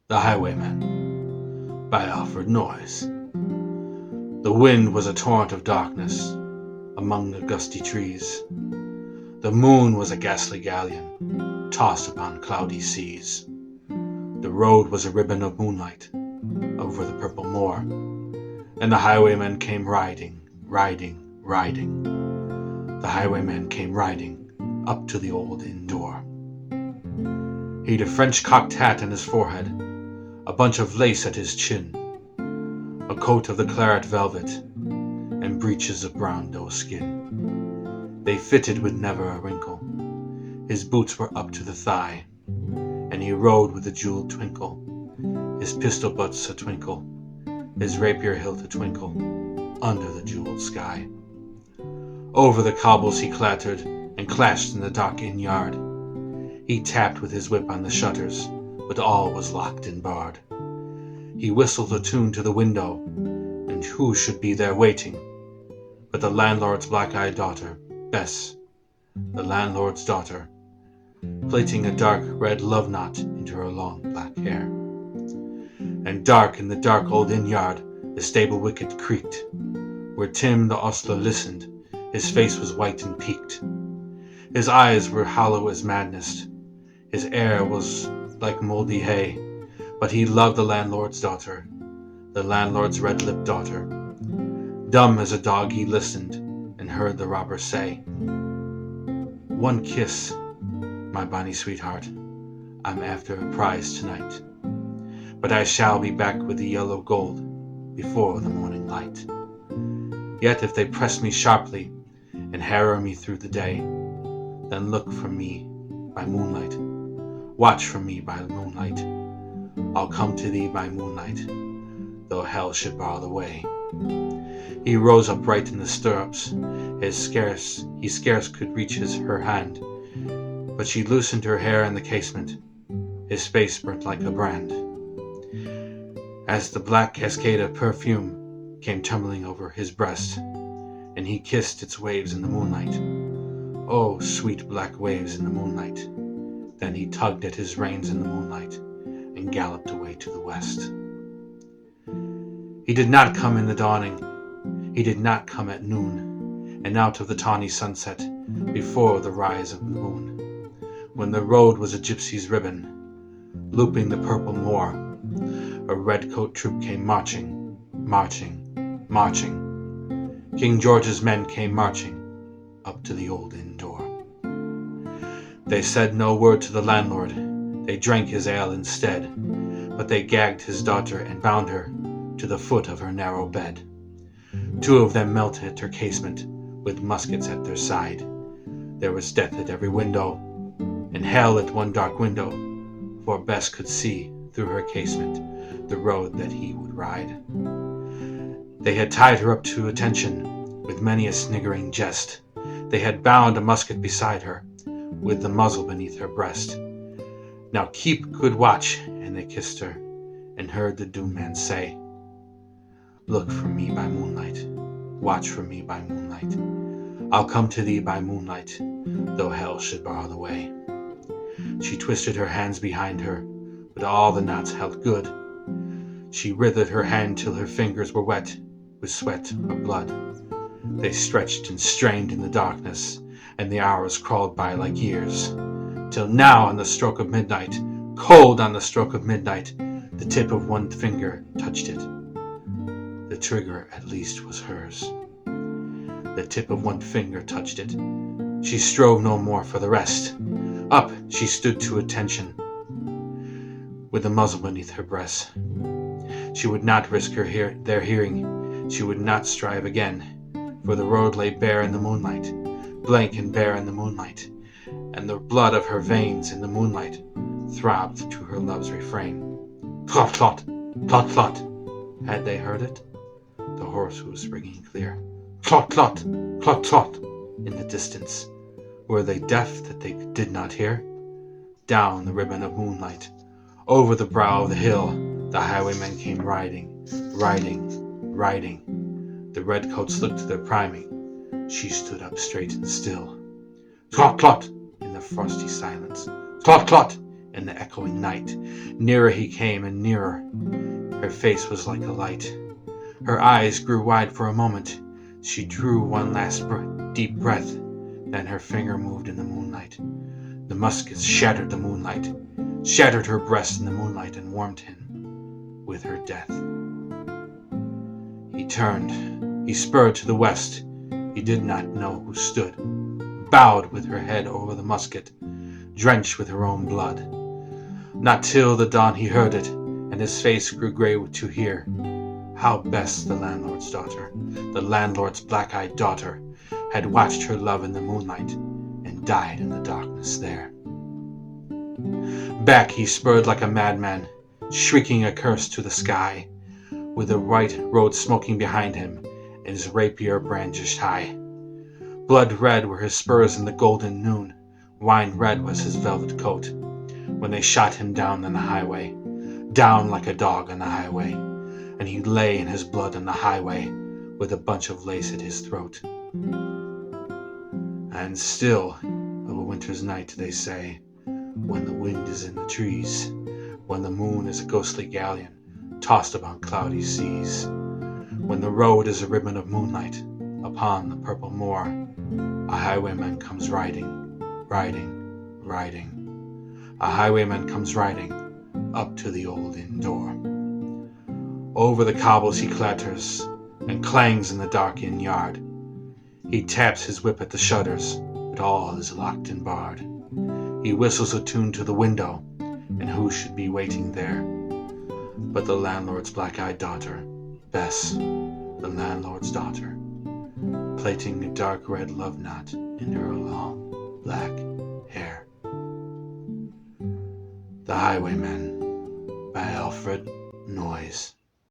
The Highwayman by Alfred Noyes. The wind was a torrent of darkness among the gusty trees. The moon was a ghastly galleon tossed upon cloudy seas. The road was a ribbon of moonlight over the purple moor, and the highwayman came riding. The highwayman came riding up to the old inn door. He'd a French cocked hat on his forehead, a bunch of lace at his chin, a coat of the claret velvet, and breeches of brown doe skin. They fitted with never a wrinkle. His boots were up to the thigh, and he rode with a jeweled twinkle, his pistol butts a twinkle, his rapier hilt a twinkle, under the jeweled sky. Over the cobbles he clattered and clashed in the dark inn yard. He tapped with his whip on the shutters, but all was locked and barred. He whistled a tune to the window, and who should be there waiting but the landlord's black-eyed daughter, Bess, the landlord's daughter, plaiting a dark red love knot into her long black hair. And dark in the dark old inn yard the stable wicket creaked, where Tim the ostler listened. His face was white and peaked. His eyes were hollow as madness. His air was like mouldy hay, but he loved the landlord's daughter, the landlord's red-lipped daughter. Dumb as a dog he listened and heard the robber say, "One kiss, my bonny sweetheart, I'm after a prize tonight, but I shall be back with the yellow gold before the morning light. Yet if they press me sharply and harrow me through the day, then look for me by moonlight, watch for me by moonlight. I'll come to thee by moonlight, though hell should bar the way." He rose upright in the stirrups. He scarce could reach her hand, but she loosened her hair in the casement. His face burnt like a brand, as the black cascade of perfume came tumbling over his breast, and he kissed its waves in the moonlight. Oh, sweet black waves in the moonlight. Then he tugged at his reins in the moonlight and galloped away to the west. He did not come in the dawning. He did not come at noon, and out of the tawny sunset, before the rise of the moon, when the road was a gypsy's ribbon, looping the purple moor. A red-coat troop came marching. King George's men came marching up to the old inn door. They said no word to the landlord. They drank his ale instead, but they gagged his daughter and bound her to the foot of her narrow bed. Two of them melted at her casement with muskets at their side. There was death at every window, and hell at one dark window, for Bess could see through her casement the road that he would ride. They had tied her up to attention with many a sniggering jest. They had bound a musket beside her, with the muzzle beneath her breast. "Now keep good watch," and they kissed her, and heard the doomed man say, "Look for me by moonlight, watch for me by moonlight. I'll come to thee by moonlight, though hell should bar the way." She twisted her hands behind her, but all the knots held good. She writhed her hand till her fingers were wet with sweat or blood. They stretched and strained in the darkness, and the hours crawled by like years, till now on the stroke of midnight, cold on the stroke of midnight, the tip of one finger touched it. The trigger at least was hers. The tip of one finger touched it. She strove no more for the rest. Up she stood to attention, with the muzzle beneath her breast. She would not risk their hearing. She would not strive again, for the road lay bare in the moonlight, blank and bare in the moonlight, and the blood of her veins in the moonlight throbbed to her love's refrain. Clot, clot, clot, clot. Had they heard it? The horse was ringing clear. Clot, clot, clot, clot, in the distance. Were they deaf that they did not hear? Down the ribbon of moonlight, over the brow of the hill, the highwaymen came riding. The redcoats looked to their priming. She stood up straight and still. Clot, clot, in the frosty silence. Clot, clot, in the echoing night. Nearer he came, and nearer. Her face was like a light. Her eyes grew wide for a moment. She drew one last deep breath. Then her finger moved in the moonlight. The muskets shattered the moonlight, shattered her breast in the moonlight, and warmed him with her death. He turned. He spurred to the west. He did not know who stood, bowed with her head over the musket, drenched with her own blood. Not till the dawn he heard it, and his face grew grey to hear how Bess, the landlord's daughter, the landlord's black-eyed daughter, had watched her love in the moonlight and died in the darkness there. Back he spurred like a madman, shrieking a curse to the sky, with the white road smoking behind him and his rapier brandished high. Blood red were his spurs in the golden noon, wine red was his velvet coat, when they shot him down on the highway, down like a dog on the highway, and he lay in his blood on the highway with a bunch of lace at his throat. And still of a winter's night they say, when the wind is in the trees, when the moon is a ghostly galleon tossed upon cloudy seas, when the road is a ribbon of moonlight upon the purple moor, a highwayman comes riding, riding, riding. A highwayman comes riding up to the old inn door. Over the cobbles he clatters and clangs in the dark inn yard. He taps his whip at the shutters, but all is locked and barred. He whistles a tune to the window, and who should be waiting there but the landlord's black-eyed daughter, Bess, the landlord's daughter, plaiting a dark red love knot in her long black hair. The Highwayman by Alfred Noyes.